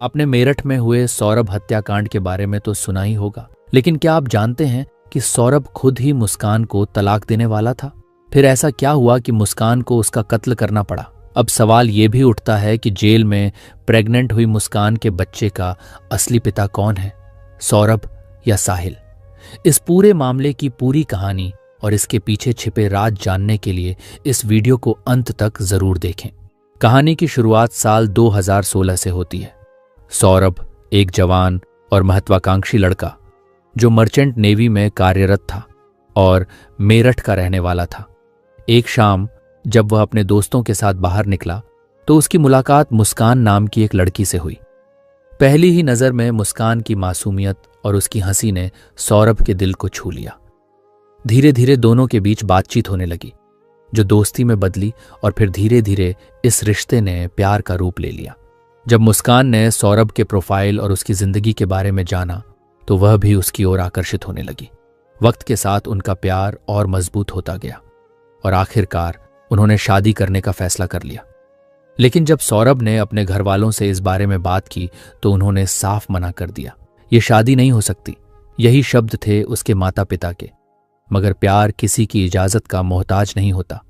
आपने मेरठ में हुए सौरभ हत्याकांड के बारे में तो सुना ही होगा, लेकिन क्या आप जानते हैं कि सौरभ खुद ही मुस्कान को तलाक देने वाला था? फिर ऐसा क्या हुआ कि मुस्कान को उसका कत्ल करना पड़ा? अब सवाल ये भी उठता है कि जेल में प्रेग्नेंट हुई मुस्कान के बच्चे का असली पिता कौन है, सौरभ या साहिल? इस पूरे मामले की पूरी कहानी और इसके पीछे छिपे राज जानने के लिए इस वीडियो को अंत तक जरूर देखें। कहानी की शुरुआत साल 2016 से होती है। सौरभ एक जवान और महत्वाकांक्षी लड़का जो मर्चेंट नेवी में कार्यरत था और मेरठ का रहने वाला था। एक शाम जब वह अपने दोस्तों के साथ बाहर निकला तो उसकी मुलाकात मुस्कान नाम की एक लड़की से हुई। पहली ही नजर में मुस्कान की मासूमियत और उसकी हंसी ने सौरभ के दिल को छू लिया। धीरे धीरे दोनों के बीच बातचीत होने लगी, जो दोस्ती में बदली और फिर धीरे धीरे इस रिश्ते ने प्यार का रूप ले लिया। जब मुस्कान ने सौरभ के प्रोफाइल और उसकी जिंदगी के बारे में जाना तो वह भी उसकी ओर आकर्षित होने लगी। वक्त के साथ उनका प्यार और मजबूत होता गया और आखिरकार उन्होंने शादी करने का फैसला कर लिया। लेकिन जब सौरभ ने अपने घर वालों से इस बारे में बात की तो उन्होंने साफ मना कर दिया। ये शादी नहीं हो सकती, यही शब्द थे उसके माता पिता के। मगर प्यार किसी की इजाजत का मोहताज नहीं होता।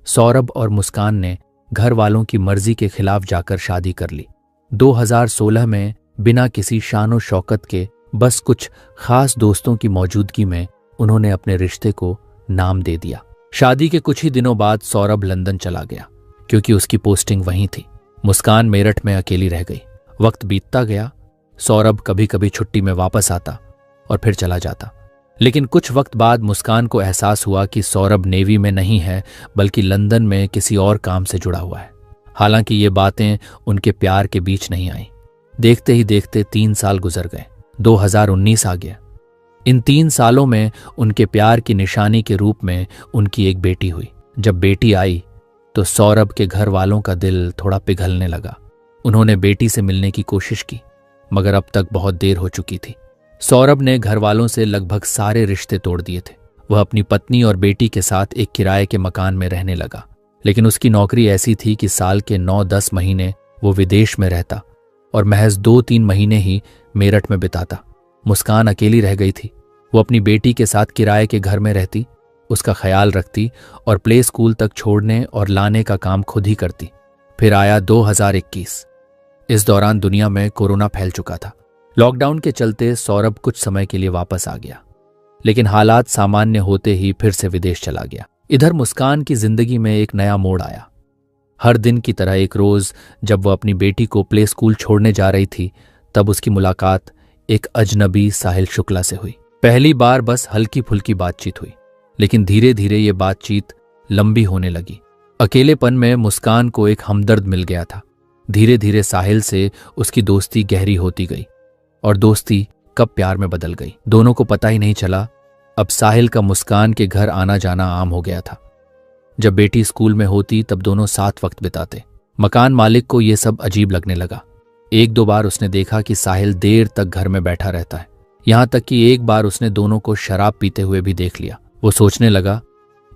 सौरभ और मुस्कान ने घर वालों की मर्जी के खिलाफ जाकर शादी कर ली। 2016 में बिना किसी शानो शौकत के बस कुछ खास दोस्तों की मौजूदगी में उन्होंने अपने रिश्ते को नाम दे दिया। शादी के कुछ ही दिनों बाद सौरभ लंदन चला गया क्योंकि उसकी पोस्टिंग वहीं थी। मुस्कान मेरठ में अकेली रह गई। वक्त बीतता गया। सौरभ कभी कभी छुट्टी में वापस आता और फिर चला जाता। लेकिन कुछ वक्त बाद मुस्कान को एहसास हुआ कि सौरभ नेवी में नहीं है बल्कि लंदन में किसी और काम से जुड़ा हुआ है। हालांकि ये बातें उनके प्यार के बीच नहीं आई। देखते ही देखते 3 साल गुजर गए। 2019 आ गया। इन 3 सालों में उनके प्यार की निशानी के रूप में उनकी एक बेटी हुई। जब बेटी आई तो सौरभ के घर वालों का दिल थोड़ा पिघलने लगा। उन्होंने बेटी से मिलने की कोशिश की मगर अब तक बहुत देर हो चुकी थी। सौरभ ने घर वालों से लगभग सारे रिश्ते तोड़ दिए थे। वह अपनी पत्नी और बेटी के साथ एक किराए के मकान में रहने लगा। लेकिन उसकी नौकरी ऐसी थी कि साल के 9-10 महीने वो विदेश में रहता और महज 2-3 महीने ही मेरठ में बिताता। मुस्कान अकेली रह गई थी। वो अपनी बेटी के साथ किराए के घर में रहती, उसका ख्याल रखती और प्ले स्कूल तक छोड़ने और लाने का काम खुद ही करती। फिर आया 2021। इस दौरान दुनिया में कोरोना फैल चुका था। लॉकडाउन के चलते सौरभ कुछ समय के लिए वापस आ गया, लेकिन हालात सामान्य होते ही फिर से विदेश चला गया। इधर मुस्कान की जिंदगी में एक नया मोड़ आया। हर दिन की तरह एक रोज जब वह अपनी बेटी को प्ले स्कूल छोड़ने जा रही थी तब उसकी मुलाकात एक अजनबी साहिल शुक्ला से हुई। पहली बार बस हल्की फुल्की बातचीत हुई, लेकिन धीरे धीरे ये बातचीत लंबी होने लगी। अकेलेपन में मुस्कान को एक हमदर्द मिल गया था। धीरे धीरे साहिल से उसकी दोस्ती गहरी होती गई और दोस्ती कब प्यार में बदल गई दोनों को पता ही नहीं चला। अब साहिल का मुस्कान के घर आना जाना आम हो गया था। जब बेटी स्कूल में होती तब दोनों साथ वक्त बिताते। मकान मालिक को यह सब अजीब लगने लगा। 1-2 बार उसने देखा कि साहिल देर तक घर में बैठा रहता है। यहां तक कि एक बार उसने दोनों को शराब पीते हुए भी देख लिया। वो सोचने लगा,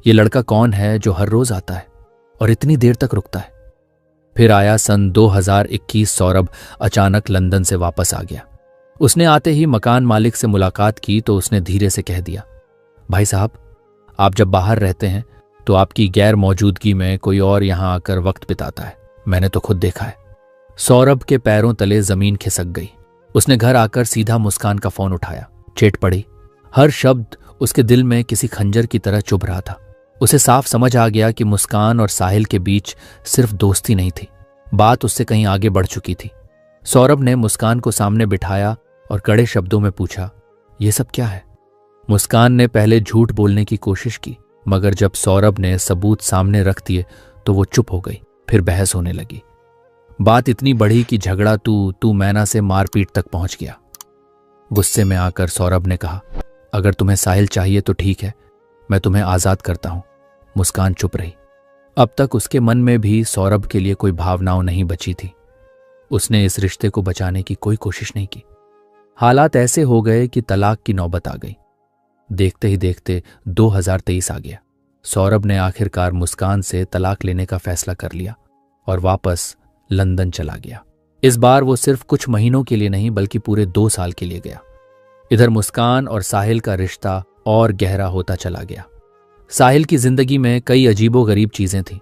ये लड़का कौन है जो हर रोज आता है और इतनी देर तक रुकता है। फिर आया सन 2021। सौरभ अचानक लंदन से वापस आ गया। उसने आते ही मकान मालिक से मुलाकात की तो उसने धीरे से कह दिया, भाई साहब, आप जब बाहर रहते हैं तो आपकी गैर मौजूदगी में कोई और यहां आकर वक्त बिताता है। मैंने तो खुद देखा है। सौरभ के पैरों तले जमीन खिसक गई। उसने घर आकर सीधा मुस्कान का फोन उठाया, चेट पड़ी। हर शब्द उसके दिल में किसी खंजर की तरह चुभ रहा था। उसे साफ समझ आ गया कि मुस्कान और साहिल के बीच सिर्फ दोस्ती नहीं थी, बात उससे कहीं आगे बढ़ चुकी थी। सौरभ ने मुस्कान को सामने बिठाया और कड़े शब्दों में पूछा, ये सब क्या है? मुस्कान ने पहले झूठ बोलने की कोशिश की, मगर जब सौरभ ने सबूत सामने रख दिए तो वो चुप हो गई। फिर बहस होने लगी। बात इतनी बढ़ी कि झगड़ा तू मैना से मारपीट तक पहुंच गया। गुस्से में आकर सौरभ ने कहा, अगर तुम्हें साहिल चाहिए तो ठीक है, मैं तुम्हें आजाद करता हूं। मुस्कान चुप रही। अब तक उसके मन में भी सौरभ के लिए कोई भावनाओं नहीं बची थी। उसने इस रिश्ते को बचाने की कोई कोशिश नहीं की। हालात ऐसे हो गए कि तलाक की नौबत आ गई। देखते ही देखते 2023 आ गया। सौरभ ने आखिरकार मुस्कान से तलाक लेने का फैसला कर लिया और वापस लंदन चला गया। इस बार वो सिर्फ कुछ महीनों के लिए नहीं बल्कि पूरे 2 साल के लिए गया। इधर मुस्कान और साहिल का रिश्ता और गहरा होता चला गया। साहिल की जिंदगी में कई अजीबोगरीब चीजें थीं।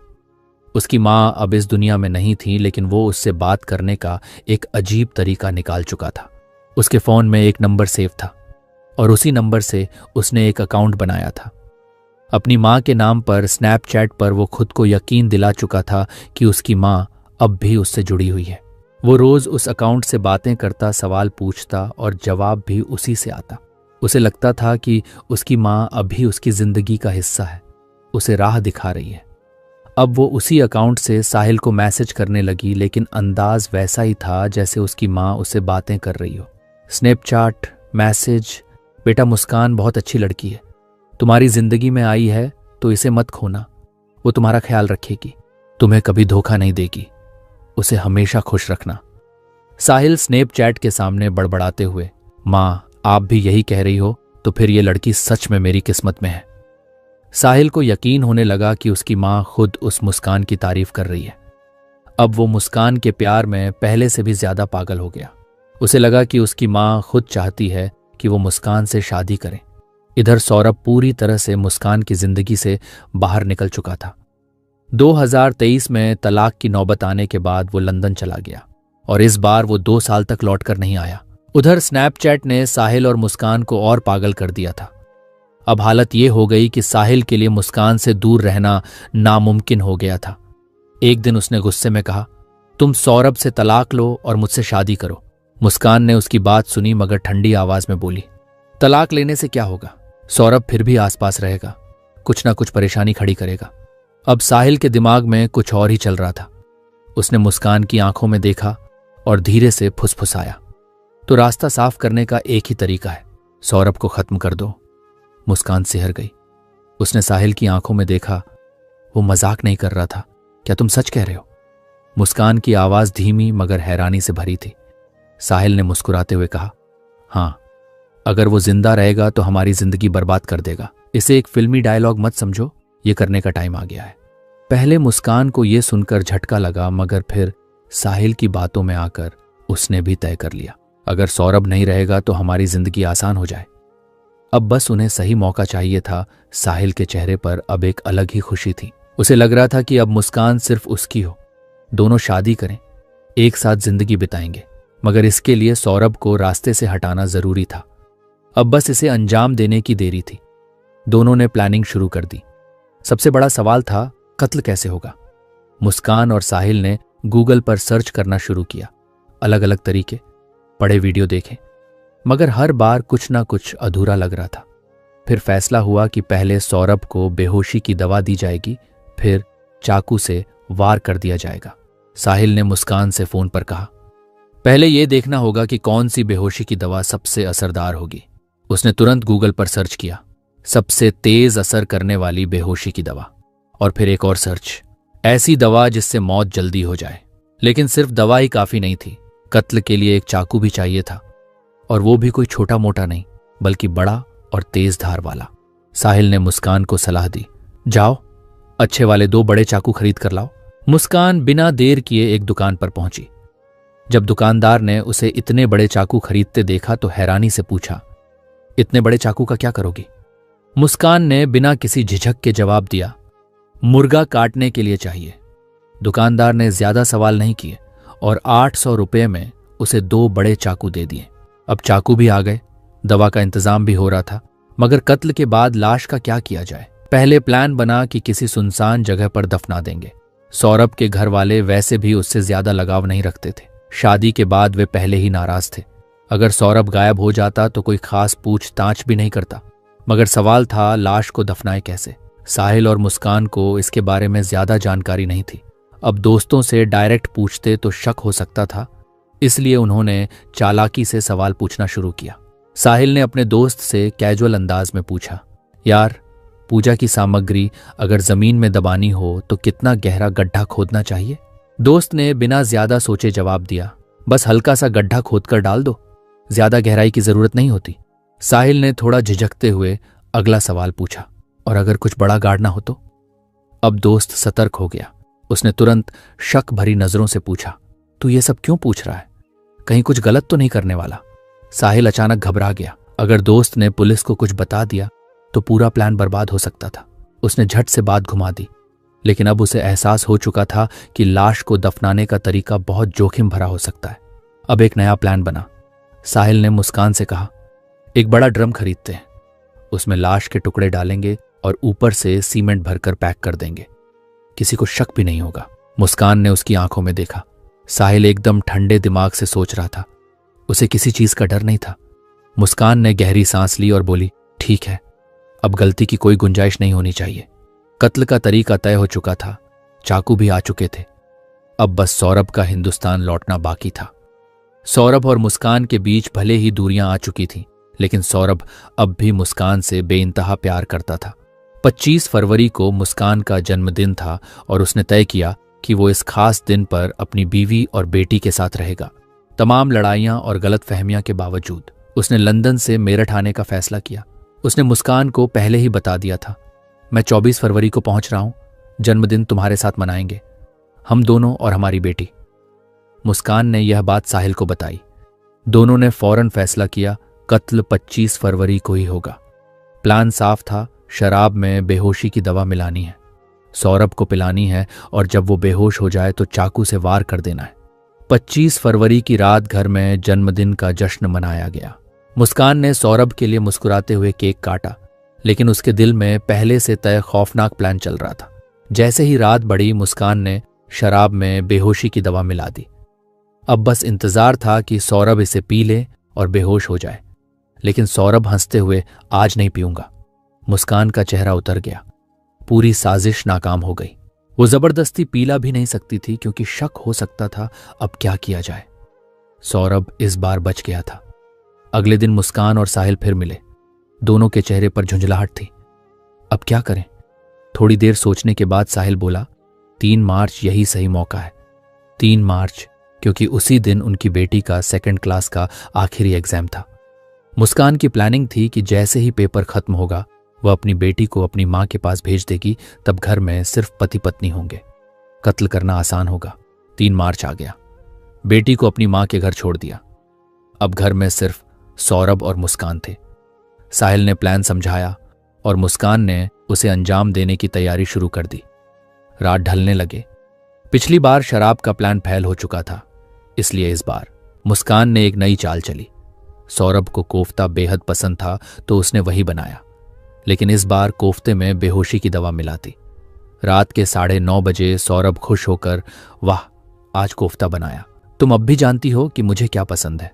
उसकी माँ अब इस दुनिया में नहीं थी, लेकिन वो उससे बात करने का एक अजीब तरीका निकाल चुका था। उसके फोन में एक नंबर सेव था और उसी नंबर से उसने एक अकाउंट बनाया था। अपनी माँ के नाम पर स्नैपचैट पर वो खुद को यकीन दिला चुका था कि उसकी माँ अब भी उससे जुड़ी हुई है। वो रोज उस अकाउंट से बातें करता, सवाल पूछता और जवाब भी उसी से आता। उसे लगता था कि उसकी माँ अभी उसकी जिंदगी का हिस्सा है, उसे राह दिखा रही है। अब वो उसी अकाउंट से साहिल को मैसेज करने लगी, लेकिन अंदाज वैसा ही था जैसे उसकी माँ उससे बातें कर रही हो। स्नैपचैट मैसेज, बेटा मुस्कान बहुत अच्छी लड़की है, तुम्हारी जिंदगी में आई है तो इसे मत खोना, वो तुम्हारा ख्याल रखेगी, तुम्हें कभी धोखा नहीं देगी, उसे हमेशा खुश रखना। साहिल स्नैपचैट के सामने बड़बड़ाते हुए, माँ आप भी यही कह रही हो तो फिर ये लड़की सच में मेरी किस्मत में है। साहिल को यकीन होने लगा कि उसकी माँ खुद उस मुस्कान की तारीफ कर रही है। अब वो मुस्कान के प्यार में पहले से भी ज्यादा पागल हो गया। उसे लगा कि उसकी माँ खुद चाहती है कि वो मुस्कान से शादी करे। इधर सौरभ पूरी तरह से मुस्कान की जिंदगी से बाहर निकल चुका था। 2023 में तलाक की नौबत आने के बाद वो लंदन चला गया और इस बार वो 2 साल तक लौटकर नहीं आया। उधर स्नैपचैट ने साहिल और मुस्कान को और पागल कर दिया था। अब हालत ये हो गई कि साहिल के लिए मुस्कान से दूर रहना नामुमकिन हो गया था। एक दिन उसने गुस्से में कहा, तुम सौरभ से तलाक लो और मुझसे शादी करो। मुस्कान ने उसकी बात सुनी मगर ठंडी आवाज में बोली, तलाक लेने से क्या होगा, सौरभ फिर भी आसपास रहेगा, कुछ ना कुछ परेशानी खड़ी करेगा। अब साहिल के दिमाग में कुछ और ही चल रहा था। उसने मुस्कान की आंखों में देखा और धीरे से फुसफुसाया, तो रास्ता साफ करने का एक ही तरीका है, सौरभ को खत्म कर दो। मुस्कान सिहर गई। उसने साहिल की आंखों में देखा, वो मजाक नहीं कर रहा था, क्या तुम सच कह रहे हो? मुस्कान की आवाज धीमी मगर हैरानी से भरी थी। साहिल ने मुस्कुराते हुए कहा, हां, अगर वो जिंदा रहेगा तो हमारी जिंदगी बर्बाद कर देगा। इसे एक फिल्मी डायलॉग मत समझो, ये करने का टाइम आ गया है। पहले मुस्कान को यह सुनकर झटका लगा मगर फिर साहिल की बातों में आकर उसने भी तय कर लिया, अगर सौरभ नहीं रहेगा तो हमारी जिंदगी आसान हो जाए। अब बस उन्हें सही मौका चाहिए था। साहिल के चेहरे पर अब एक अलग ही खुशी थी। उसे लग रहा था कि अब मुस्कान सिर्फ उसकी हो, दोनों शादी करें, एक साथ जिंदगी बिताएंगे। मगर इसके लिए सौरभ को रास्ते से हटाना जरूरी था। अब बस इसे अंजाम देने की देरी थी। दोनों ने प्लानिंग शुरू कर दी। सबसे बड़ा सवाल था, कत्ल कैसे होगा? मुस्कान और साहिल ने गूगल पर सर्च करना शुरू किया, अलग अलग तरीके पढ़े, वीडियो देखे, मगर हर बार कुछ ना कुछ अधूरा लग रहा था। फिर फैसला हुआ कि पहले सौरभ को बेहोशी की दवा दी जाएगी, फिर चाकू से वार कर दिया जाएगा। साहिल ने मुस्कान से फोन पर कहा, पहले यह देखना होगा कि कौन सी बेहोशी की दवा सबसे असरदार होगी। उसने तुरंत गूगल पर सर्च किया, सबसे तेज असर करने वाली बेहोशी की दवा, और फिर एक और सर्च, ऐसी दवा जिससे मौत जल्दी हो जाए। लेकिन सिर्फ दवा ही काफी नहीं थी, कत्ल के लिए एक चाकू भी चाहिए था, और वो भी कोई छोटा मोटा नहीं बल्कि बड़ा और तेज धार वाला। साहिल ने मुस्कान को सलाह दी, जाओ अच्छे वाले 2 बड़े चाकू खरीद कर लाओ। मुस्कान बिना देर किए एक दुकान पर पहुंची। जब दुकानदार ने उसे इतने बड़े चाकू खरीदते देखा तो हैरानी से पूछा, इतने बड़े चाकू का क्या करोगी? मुस्कान ने बिना किसी झिझक के जवाब दिया, मुर्गा काटने के लिए चाहिए। दुकानदार ने ज्यादा सवाल नहीं किए और 800 रुपये में उसे 2 बड़े चाकू दे दिए। अब चाकू भी आ गए, दवा का इंतजाम भी हो रहा था, मगर कत्ल के बाद लाश का क्या किया जाए? पहले प्लान बना कि किसी सुनसान जगह पर दफना देंगे। सौरभ के घर वाले वैसे भी उससे ज्यादा लगाव नहीं रखते थे। शादी के बाद वे पहले ही नाराज थे। अगर सौरभ गायब हो जाता तो कोई खास पूछताछ भी नहीं करता, मगर सवाल था लाश को दफनाए कैसे। साहिल और मुस्कान को इसके बारे में ज्यादा जानकारी नहीं थी। अब दोस्तों से डायरेक्ट पूछते तो शक हो सकता था, इसलिए उन्होंने चालाकी से सवाल पूछना शुरू किया। साहिल ने अपने दोस्त से कैजुअल अंदाज में पूछा, यार पूजा की सामग्री अगर जमीन में दबानी हो तो कितना गहरा गड्ढा खोदना चाहिए? दोस्त ने बिना ज्यादा सोचे जवाब दिया, बस हल्का सा गड्ढा खोदकर डाल दो, ज्यादा गहराई की जरूरत नहीं होती। साहिल ने थोड़ा झिझकते हुए अगला सवाल पूछा, और अगर कुछ बड़ा गाड़ना हो तो? अब दोस्त सतर्क हो गया। उसने तुरंत शक भरी नजरों से पूछा, तू ये सब क्यों पूछ रहा है? कहीं कुछ गलत तो नहीं करने वाला? साहिल अचानक घबरा गया। अगर दोस्त ने पुलिस को कुछ बता दिया तो पूरा प्लान बर्बाद हो सकता था। उसने झट से बात घुमा दी, लेकिन अब उसे एहसास हो चुका था कि लाश को दफनाने का तरीका बहुत जोखिम भरा हो सकता है। अब एक नया प्लान बना। साहिल ने मुस्कान से कहा, एक बड़ा ड्रम खरीदते हैं, उसमें लाश के टुकड़े डालेंगे और ऊपर से सीमेंट भरकर पैक कर देंगे। किसी को शक भी नहीं होगा। मुस्कान ने उसकी आंखों में देखा। साहिल एकदम ठंडे दिमाग से सोच रहा था। उसे किसी चीज का डर नहीं था। मुस्कान ने गहरी सांस ली और बोली, ठीक है, अब गलती की कोई गुंजाइश नहीं होनी चाहिए। कत्ल का तरीका तय हो चुका था, चाकू भी आ चुके थे। अब बस सौरभ का हिंदुस्तान लौटना बाकी था। सौरभ और मुस्कान के बीच भले ही दूरियां आ चुकी थीं, लेकिन सौरभ अब भी मुस्कान से बेइंतहा प्यार करता था। 25 फरवरी को मुस्कान का जन्मदिन था और उसने तय किया कि वो इस खास दिन पर अपनी बीवी और बेटी के साथ रहेगा। तमाम लड़ाइयां और गलतफहमियां के बावजूद उसने लंदन से मेरठ आने का फैसला किया। उसने मुस्कान को पहले ही बता दिया था, मैं 24 फरवरी को पहुंच रहा हूं, जन्मदिन तुम्हारे साथ मनाएंगे, हम दोनों और हमारी बेटी। मुस्कान ने यह बात साहिल को बताई। दोनों ने फौरन फैसला किया, कत्ल 25 फरवरी को ही होगा। प्लान साफ था, शराब में बेहोशी की दवा मिलानी है, सौरभ को पिलानी है और जब वो बेहोश हो जाए तो चाकू से वार कर देना है। 25 फरवरी की रात घर में जन्मदिन का जश्न मनाया गया। मुस्कान ने सौरभ के लिए मुस्कुराते हुए केक काटा, लेकिन उसके दिल में पहले से तय खौफनाक प्लान चल रहा था। जैसे ही रात बढ़ी, मुस्कान ने शराब में बेहोशी की दवा मिला दी। अब बस इंतजार था कि सौरभ इसे पी ले और बेहोश हो जाए। लेकिन सौरभ हंसते हुए, आज नहीं पीऊंगा। मुस्कान का चेहरा उतर गया। पूरी साजिश नाकाम हो गई। वो जबरदस्ती पीला भी नहीं सकती थी क्योंकि शक हो सकता था। अब क्या किया जाए? सौरभ इस बार बच गया था। अगले दिन मुस्कान और साहिल फिर मिले। दोनों के चेहरे पर झुंझलाहट थी। अब क्या करें? थोड़ी देर सोचने के बाद साहिल बोला, 3 मार्च यही सही मौका है। 3 मार्च, क्योंकि उसी दिन उनकी बेटी का 2nd क्लास का आखिरी एग्जाम था। मुस्कान की प्लानिंग थी कि जैसे ही पेपर खत्म होगा वह अपनी बेटी को अपनी मां के पास भेज देगी, तब घर में सिर्फ पति पत्नी होंगे। कत्ल करना आसान होगा। 3 मार्च आ गया। बेटी को अपनी मां के घर छोड़ दिया। अब घर में सिर्फ सौरभ और मुस्कान थे। साहिल ने प्लान समझाया और मुस्कान ने उसे अंजाम देने की तैयारी शुरू कर दी। रात ढलने लगे। पिछली बार शराब का प्लान फेल हो चुका था, इसलिए इस बार मुस्कान ने एक नई चाल चली। सौरभ को कोफ्ता बेहद पसंद था तो उसने वही बनाया, लेकिन इस बार कोफ्ते में बेहोशी की दवा मिला थी। रात के 9:30 बजे सौरभ खुश होकर, वाह, आज कोफ्ता बनाया, तुम अब भी जानती हो कि मुझे क्या पसंद है।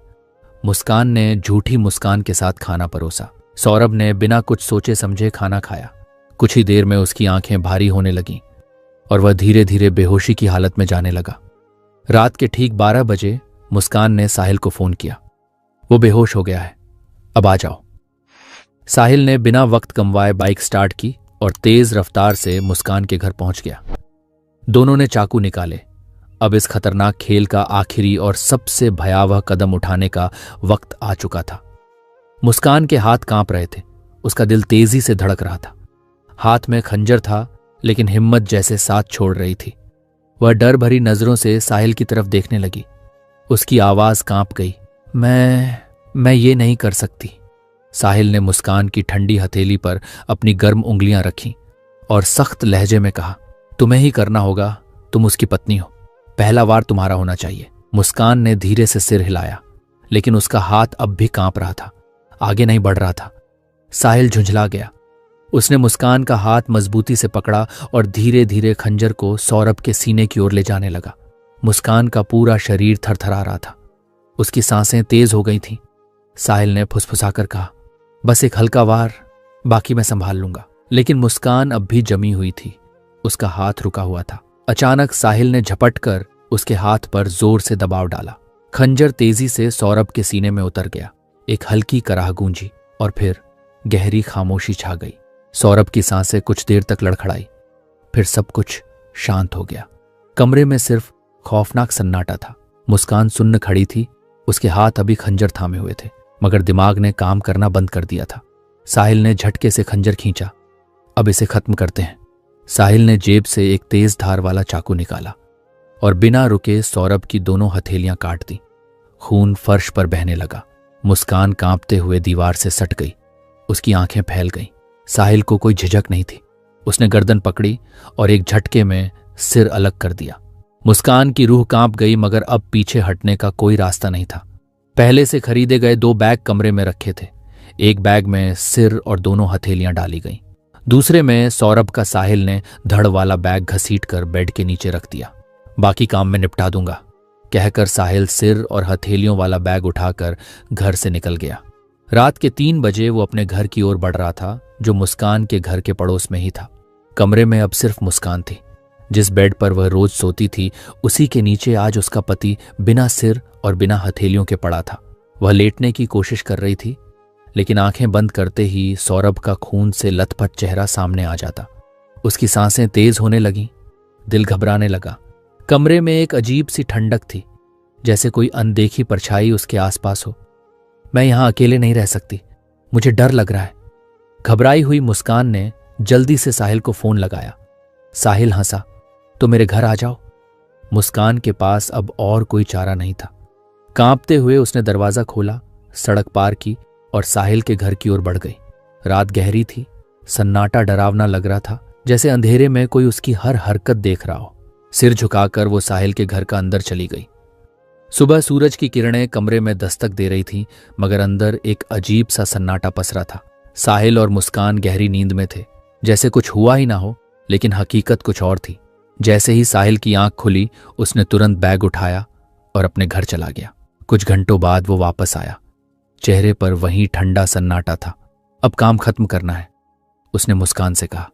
मुस्कान ने झूठी मुस्कान के साथ खाना परोसा। सौरभ ने बिना कुछ सोचे समझे खाना खाया। कुछ ही देर में उसकी आंखें भारी होने लगीं और वह धीरे धीरे बेहोशी की हालत में जाने लगा। रात के ठीक 12 बजे मुस्कान ने साहिल को फोन किया। वो बेहोश हो गया है, अब आ जाओ। साहिल ने बिना वक्त गंवाए बाइक स्टार्ट की और तेज रफ्तार से मुस्कान के घर पहुंच गया। दोनों ने चाकू निकाले। अब इस खतरनाक खेल का आखिरी और सबसे भयावह कदम उठाने का वक्त आ चुका था। मुस्कान के हाथ कांप रहे थे। उसका दिल तेजी से धड़क रहा था। हाथ में खंजर था, लेकिन हिम्मत जैसे साथ छोड़ रही थी। वह डर भरी नजरों से साहिल की तरफ देखने लगी। उसकी आवाज कांप गई, मैं ये नहीं कर सकती। साहिल ने मुस्कान की ठंडी हथेली पर अपनी गर्म उंगलियां रखीं और सख्त लहजे में कहा, तुम्हें ही करना होगा, तुम उसकी पत्नी हो, पहला वार तुम्हारा होना चाहिए। मुस्कान ने धीरे से सिर हिलाया, लेकिन उसका हाथ अब भी कांप रहा था, आगे नहीं बढ़ रहा था। साहिल झुंझला गया। उसने मुस्कान का हाथ मजबूती से पकड़ा और धीरे धीरे खंजर को सौरभ के सीने की ओर ले जाने लगा। मुस्कान का पूरा शरीर थरथरा रहा था। उसकी सांसें तेज हो गई थीं। साहिल ने फुसफुसाकर कहा, बस एक हल्का वार, बाकी मैं संभाल लूंगा। लेकिन मुस्कान अब भी जमी हुई थी। उसका हाथ रुका हुआ था। अचानक साहिल ने झपट कर उसके हाथ पर जोर से दबाव डाला। खंजर तेजी से सौरभ के सीने में उतर गया। एक हल्की कराह गूंजी और फिर गहरी खामोशी छा गई। सौरभ की सांसें कुछ देर तक लड़खड़ाई, फिर सब कुछ शांत हो गया। कमरे में सिर्फ खौफनाक सन्नाटा था। मुस्कान सुन्न खड़ी थी। उसके हाथ अभी खंजर थामे हुए थे, मगर दिमाग ने काम करना बंद कर दिया था। साहिल ने झटके से खंजर खींचा। अब इसे खत्म करते हैं। साहिल ने जेब से एक तेज धार वाला चाकू निकाला। और बिना रुके सौरभ की दोनों हथेलियां काट दी। खून फर्श पर बहने लगा। मुस्कान कांपते हुए दीवार से सट गई। उसकी आंखें फैल गईं। साहिल को कोई झिझक नहीं थी। उसने गर्दन पकड़ी और एक झटके में सिर अलग कर दिया। मुस्कान की रूह कांप गई, मगर अब पीछे हटने का कोई रास्ता नहीं था। पहले से खरीदे गए 2 बैग कमरे में रखे थे। एक बैग में सिर और दोनों हथेलियां डाली गईं। दूसरे में सौरभ का साहिल ने धड़ वाला बैग घसीटकर बेड के नीचे रख दिया। बाकी काम में निपटा दूंगा, कहकर साहिल सिर और हथेलियों वाला बैग उठाकर घर से निकल गया। रात के 3 बजे वो अपने घर की ओर बढ़ रहा था, जो मुस्कान के घर के पड़ोस में ही था। कमरे में अब सिर्फ मुस्कान थी। जिस बेड पर वह रोज सोती थी, उसी के नीचे आज उसका पति बिना सिर और बिना हथेलियों के पड़ा था। वह लेटने की कोशिश कर रही थी, लेकिन आंखें बंद करते ही सौरभ का खून से लथपथ चेहरा सामने आ जाता। उसकी सांसें तेज होने लगीं, दिल घबराने लगा। कमरे में एक अजीब सी ठंडक थी, जैसे कोई अनदेखी परछाई उसके आसपास हो। मैं यहां अकेले नहीं रह सकती, मुझे डर लग रहा है। घबराई हुई मुस्कान ने जल्दी से साहिल को फोन लगाया। साहिल हंसा, तो मेरे घर आ जाओ। मुस्कान के पास अब और कोई चारा नहीं था। कांपते हुए उसने दरवाजा खोला, सड़क पार की और साहिल के घर की ओर बढ़ गई। रात गहरी थी, सन्नाटा डरावना लग रहा था, जैसे अंधेरे में कोई उसकी हर हरकत देख रहा हो। सिर झुकाकर वो साहिल के घर का अंदर चली गई। सुबह सूरज की किरणें कमरे में दस्तक दे रही थीं, मगर अंदर एक अजीब सा सन्नाटा पसरा था। साहिल और मुस्कान गहरी नींद में थे, जैसे कुछ हुआ ही ना हो, लेकिन हकीकत कुछ और थी। जैसे ही साहिल की आंख खुली, उसने तुरंत बैग उठाया और अपने घर चला गया। कुछ घंटों बाद वो वापस आया। चेहरे पर वही ठंडा सन्नाटा था। अब काम खत्म करना है, उसने मुस्कान से कहा।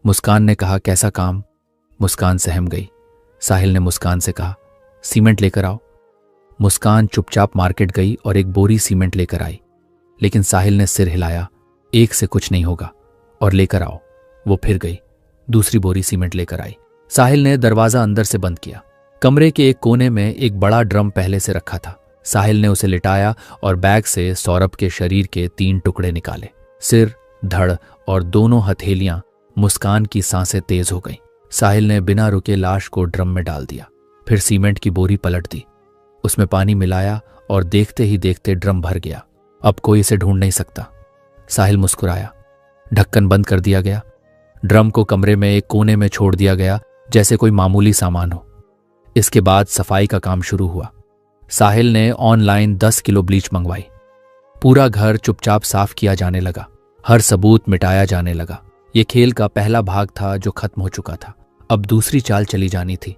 मुस्कान ने कहा, कैसा काम? मुस्कान सहम गई। साहिल ने मुस्कान से कहा, सीमेंट लेकर आओ। मुस्कान चुपचाप मार्केट गई और एक बोरी सीमेंट लेकर आई, लेकिन साहिल ने सिर हिलाया, एक से कुछ नहीं होगा, और लेकर आओ। वो फिर गई, दूसरी बोरी सीमेंट लेकर आई। साहिल ने दरवाजा अंदर से बंद किया। कमरे के एक कोने में एक बड़ा ड्रम पहले से रखा था। साहिल ने उसे लिटाया और बैग से सौरभ के शरीर के 3 टुकड़े निकाले। सिर, धड़ और दोनों हथेलियां। मुस्कान की सांसें तेज हो गईं। साहिल ने बिना रुके लाश को ड्रम में डाल दिया, फिर सीमेंट की बोरी पलट दी, उसमें पानी मिलाया और देखते ही देखते ड्रम भर गया। अब कोई इसे ढूंढ नहीं सकता। साहिल मुस्कुराया। ढक्कन बंद कर दिया गया। ड्रम को कमरे में एक कोने में छोड़ दिया गया, जैसे कोई मामूली सामान हो। इसके बाद सफाई का काम शुरू हुआ। साहिल ने ऑनलाइन 10 किलो ब्लीच मंगवाई। पूरा घर चुपचाप साफ किया जाने लगा, हर सबूत मिटाया जाने लगा। यह खेल का पहला भाग था जो खत्म हो चुका था। अब दूसरी चाल चली जानी थी।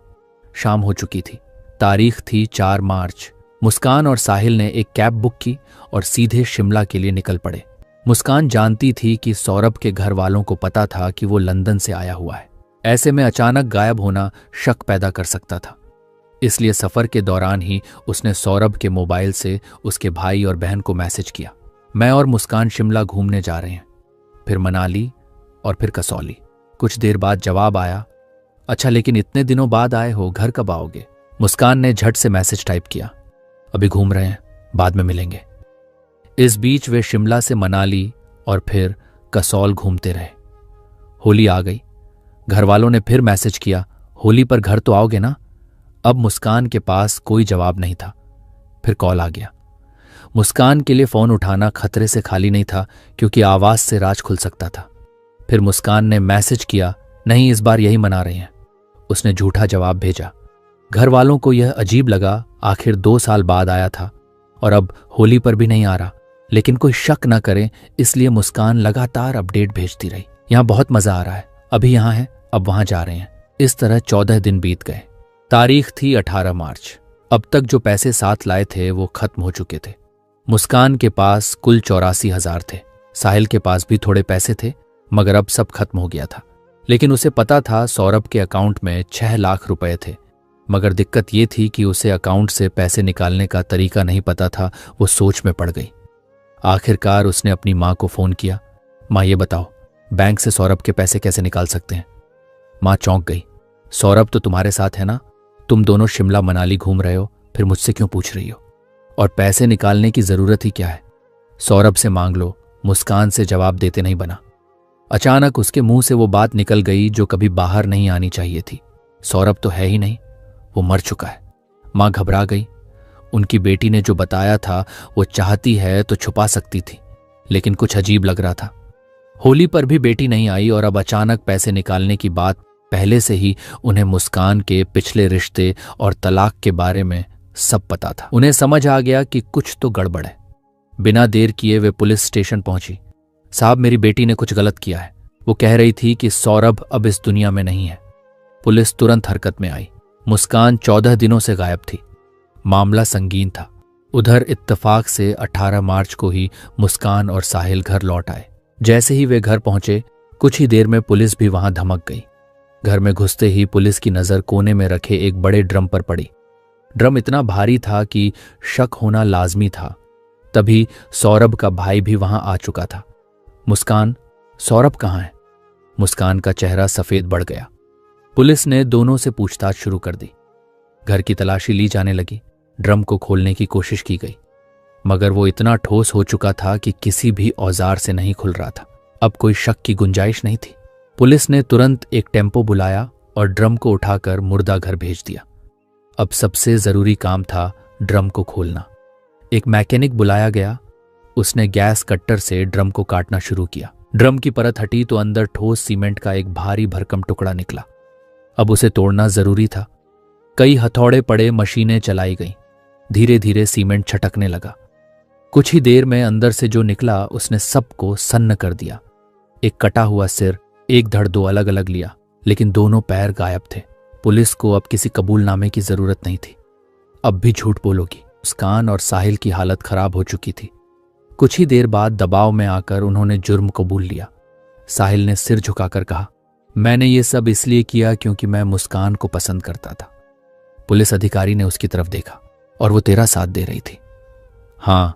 शाम हो चुकी थी। तारीख थी 4 मार्च। मुस्कान और साहिल ने एक कैब बुक की और सीधे शिमला के लिए निकल पड़े। मुस्कान जानती थी कि सौरभ के घर वालों को पता था कि वो लंदन से आया हुआ है। ऐसे में अचानक गायब होना शक पैदा कर सकता था। इसलिए सफर के दौरान ही उसने सौरभ के मोबाइल से उसके भाई और बहन को मैसेज किया, मैं और मुस्कान शिमला घूमने जा रहे हैं, फिर मनाली और फिर कसौली। कुछ देर बाद जवाब आया, अच्छा लेकिन इतने दिनों बाद आए हो, घर कब आओगे? मुस्कान ने झट से मैसेज टाइप किया, अभी घूम रहे हैं, बाद में मिलेंगे। इस बीच वे शिमला से मनाली और फिर कसौल घूमते रहे। होली आ गई। घर वालों ने फिर मैसेज किया, होली पर घर तो आओगे ना? अब मुस्कान के पास कोई जवाब नहीं था। फिर कॉल आ गया। मुस्कान के लिए फोन उठाना खतरे से खाली नहीं था, क्योंकि आवाज से राज खुल सकता था। फिर मुस्कान ने मैसेज किया, नहीं इस बार यही मना रहे हैं। उसने झूठा जवाब भेजा। घर वालों को यह अजीब लगा, आखिर 2 साल बाद आया था और अब होली पर भी नहीं आ रहा। लेकिन कोई शक न करे, इसलिए मुस्कान लगातार अपडेट भेजती रही, यहां बहुत मजा आ रहा है, अभी यहां है, अब वहां जा रहे हैं। इस तरह 14 दिन बीत गए। तारीख थी 18 मार्च। अब तक जो पैसे साथ लाए थे वो खत्म हो चुके थे। मुस्कान के पास कुल 84,000 थे। साहिल के पास भी थोड़े पैसे थे, मगर अब सब खत्म हो गया था। लेकिन उसे पता था सौरभ के अकाउंट में 6 लाख रुपए थे। मगर दिक्कत ये थी कि उसे अकाउंट से पैसे निकालने का तरीका नहीं पता था। वो सोच में पड़ गई। आखिरकार उसने अपनी माँ को फोन किया, माँ ये बताओ, बैंक से सौरभ के पैसे कैसे निकाल सकते हैं? माँ चौंक गई, सौरभ तो तुम्हारे साथ है ना, तुम दोनों शिमला मनाली घूम रहे हो, फिर मुझसे क्यों पूछ रही हो? और पैसे निकालने की जरूरत ही क्या है? सौरभ से मांग लो, मुस्कान से जवाब देते नहीं बना। अचानक उसके मुंह से वो बात निकल गई जो कभी बाहर नहीं आनी चाहिए थी। सौरभ तो है ही नहीं, वो मर चुका है। माँ घबरा गई। उनकी बेटी ने जो बताया था वो चाहती है तो छुपा सकती थी, लेकिन कुछ अजीब लग रहा था। होली पर भी बेटी नहीं आई और अब अचानक पैसे निकालने की बात। पहले से ही उन्हें मुस्कान के पिछले रिश्ते और तलाक के बारे में सब पता था। उन्हें समझ आ गया कि कुछ तो गड़बड़ है। बिना देर किए वे पुलिस स्टेशन पहुंची। साहब, मेरी बेटी ने कुछ गलत किया है। वो कह रही थी कि सौरभ अब इस दुनिया में नहीं है। पुलिस तुरंत हरकत में आई। मुस्कान 14 दिनों से गायब थी। मामला संगीन था। उधर इत्तेफाक से 18 मार्च को ही मुस्कान और साहिल घर लौट आए। जैसे ही वे घर पहुंचे, कुछ ही देर में पुलिस भी वहां धमक गई। घर में घुसते ही पुलिस की नजर कोने में रखे एक बड़े ड्रम पर पड़ी। ड्रम इतना भारी था कि शक होना लाजमी था। तभी सौरभ का भाई भी वहां आ चुका था। मुस्कान, सौरभ कहाँ है? मुस्कान का चेहरा सफेद बढ़ गया। पुलिस ने दोनों से पूछताछ शुरू कर दी। घर की तलाशी ली जाने लगी। ड्रम को खोलने की कोशिश की गई, मगर वो इतना ठोस हो चुका था कि किसी भी औजार से नहीं खुल रहा था। अब कोई शक की गुंजाइश नहीं थी। पुलिस ने तुरंत एक टेम्पो बुलाया और ड्रम को उठाकर मुर्दा घर भेज दिया। अब सबसे जरूरी काम था ड्रम को खोलना। एक मैकेनिक बुलाया गया। उसने गैस कट्टर से ड्रम को काटना शुरू किया। ड्रम की परत हटी तो अंदर ठोस सीमेंट का एक भारी भरकम टुकड़ा निकला। अब उसे तोड़ना जरूरी था। कई हथौड़े पड़े, मशीनें चलाई गईं। धीरे धीरे सीमेंट छटकने लगा। कुछ ही देर में अंदर से जो निकला उसने सबको सन्न कर दिया। एक कटा हुआ सिर, एक धड़ दो अलग अलग लिया, लेकिन दोनों पैर गायब थे। पुलिस को अब किसी कबूलनामे की जरूरत नहीं थी। अब भी झूठ बोलोगी? मुस्कान और साहिल की हालत खराब हो चुकी थी। कुछ ही देर बाद दबाव में आकर उन्होंने जुर्म कबूल लिया। साहिल ने सिर झुकाकर कहा, मैंने ये सब इसलिए किया क्योंकि मैं मुस्कान को पसंद करता था। पुलिस अधिकारी ने उसकी तरफ देखा, और वो तेरा साथ दे रही थी? हाँ,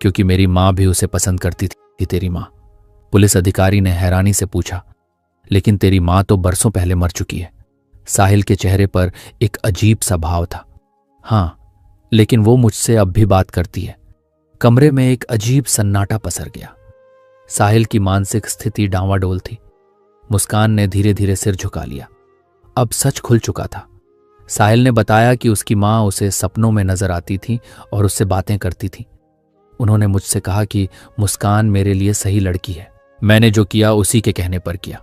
क्योंकि मेरी माँ भी उसे पसंद करती थी। तेरी माँ? पुलिस अधिकारी ने हैरानी से पूछा। लेकिन तेरी माँ तो बरसों पहले मर चुकी है। साहिल के चेहरे पर एक अजीब सा भाव था। हाँ, लेकिन वो मुझसे अब भी बात करती है। कमरे में एक अजीब सन्नाटा पसर गया। साहिल की मानसिक स्थिति डांवाडोल थी। मुस्कान ने धीरे धीरे सिर झुका लिया। अब सच खुल चुका था। साहिल ने बताया कि उसकी माँ उसे सपनों में नजर आती थी और उससे बातें करती थी। उन्होंने मुझसे कहा कि मुस्कान मेरे लिए सही लड़की है। मैंने जो किया उसी के कहने पर किया।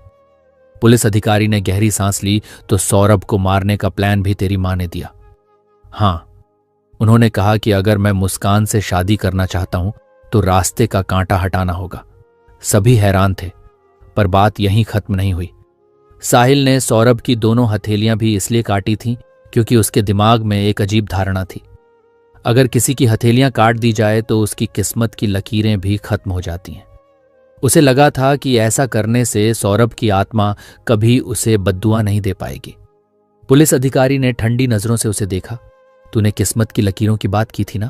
पुलिस अधिकारी ने गहरी सांस ली। तो सौरभ को मारने का प्लान भी तेरी माँ ने दिया? हाँ, उन्होंने कहा कि अगर मैं मुस्कान से शादी करना चाहता हूं तो रास्ते का कांटा हटाना होगा। सभी हैरान थे, पर बात यहीं खत्म नहीं हुई। साहिल ने सौरभ की दोनों हथेलियां भी इसलिए काटी थीं क्योंकि उसके दिमाग में एक अजीब धारणा थी। अगर किसी की हथेलियां काट दी जाए तो उसकी किस्मत की लकीरें भी खत्म हो जाती हैं। उसे लगा था कि ऐसा करने से सौरभ की आत्मा कभी उसे बद्दुआ नहीं दे पाएगी। पुलिस अधिकारी ने ठंडी नजरों से उसे देखा। तूने किस्मत की लकीरों की बात की थी ना?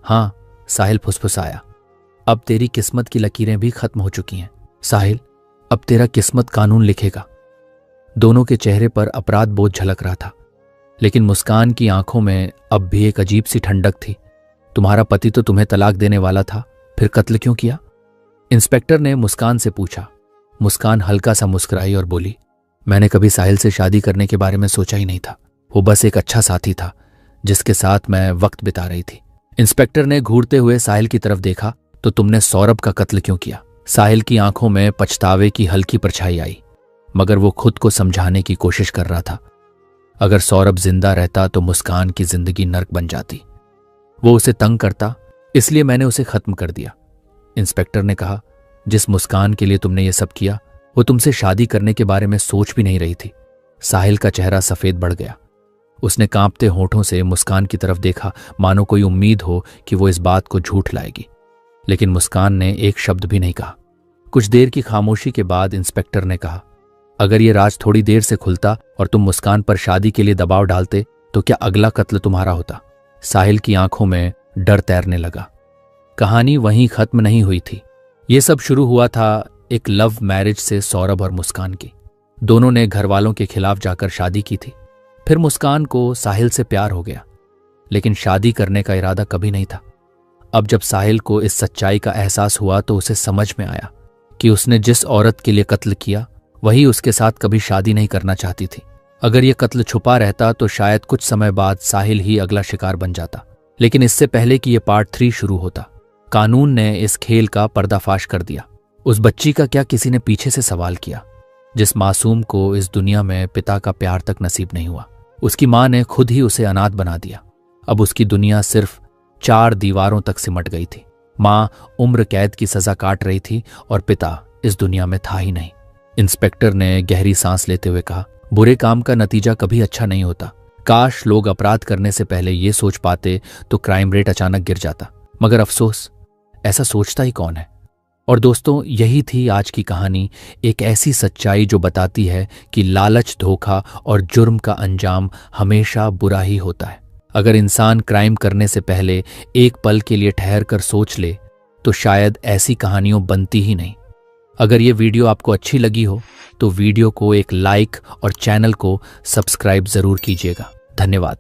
हाँ, साहिल फुसफुसाया। अब तेरी किस्मत की लकीरें भी खत्म हो चुकी हैं। साहिल, अब तेरा किस्मत कानून लिखेगा। दोनों के चेहरे पर अपराध बोध झलक रहा था, लेकिन मुस्कान की आंखों में अब भी एक अजीब सी ठंडक थी। तुम्हारा पति तो तुम्हें तलाक देने वाला था, फिर कत्ल क्यों किया? इंस्पेक्टर ने मुस्कान से पूछा। मुस्कान हल्का सा मुस्कुराई और बोली, मैंने कभी साहिल से शादी करने के बारे में सोचा ही नहीं था। वो बस एक अच्छा साथी था जिसके साथ मैं वक्त बिता रही थी। इंस्पेक्टर ने घूरते हुए साहिल की तरफ देखा। तो तुमने सौरभ का कत्ल क्यों किया? साहिल की आंखों में पछतावे की हल्की परछाई आई, मगर वो खुद को समझाने की कोशिश कर रहा था। अगर सौरभ जिंदा रहता तो मुस्कान की जिंदगी नर्क बन जाती। वो उसे तंग करता, इसलिए मैंने उसे खत्म कर दिया। इंस्पेक्टर ने कहा, जिस मुस्कान के लिए तुमने ये सब किया वो तुमसे शादी करने के बारे में सोच भी नहीं रही थी। साहिल का चेहरा सफेद बढ़ गया। उसने कांपते होठों से मुस्कान की तरफ देखा, मानो कोई उम्मीद हो कि वो इस बात को झूठ लाएगी। लेकिन मुस्कान ने एक शब्द भी नहीं कहा। कुछ देर की खामोशी के बाद इंस्पेक्टर ने कहा, अगर ये राज थोड़ी देर से खुलता और तुम मुस्कान पर शादी के लिए दबाव डालते तो क्या अगला कत्ल तुम्हारा होता? साहिल की आंखों में डर तैरने लगा। कहानी वहीं खत्म नहीं हुई थी। ये सब शुरू हुआ था एक लव मैरिज से सौरभ और मुस्कान की। दोनों ने घर वालों के खिलाफ जाकर शादी की थी। फिर मुस्कान को साहिल से प्यार हो गया, लेकिन शादी करने का इरादा कभी नहीं था। अब जब साहिल को इस सच्चाई का एहसास हुआ तो उसे समझ में आया कि उसने जिस औरत के लिए कत्ल किया वही उसके साथ कभी शादी नहीं करना चाहती थी। अगर ये कत्ल छुपा रहता तो शायद कुछ समय बाद साहिल ही अगला शिकार बन जाता। लेकिन इससे पहले कि ये पार्ट 3 शुरू होता, कानून ने इस खेल का पर्दाफाश कर दिया। उस बच्ची का क्या किसी ने पीछे से सवाल किया, जिस मासूम को इस दुनिया में पिता का प्यार तक नसीब नहीं हुआ। उसकी मां ने खुद ही उसे अनाथ बना दिया। अब उसकी दुनिया सिर्फ 4 दीवारों तक सिमट गई थी। मां उम्र कैद की सजा काट रही थी और पिता इस दुनिया में था ही नहीं। इंस्पेक्टर ने गहरी सांस लेते हुए कहा, बुरे काम का नतीजा कभी अच्छा नहीं होता। काश लोग अपराध करने से पहले ये सोच पाते तो क्राइम रेट अचानक गिर जाता, मगर अफसोस ऐसा सोचता ही कौन है। और दोस्तों, यही थी आज की कहानी, एक ऐसी सच्चाई जो बताती है कि लालच, धोखा और जुर्म का अंजाम हमेशा बुरा ही होता है। अगर इंसान क्राइम करने से पहले एक पल के लिए ठहर कर सोच ले तो शायद ऐसी कहानियों बनती ही नहीं। अगर ये वीडियो आपको अच्छी लगी हो तो वीडियो को एक लाइक और चैनल को सब्सक्राइब जरूर कीजिएगा। धन्यवाद।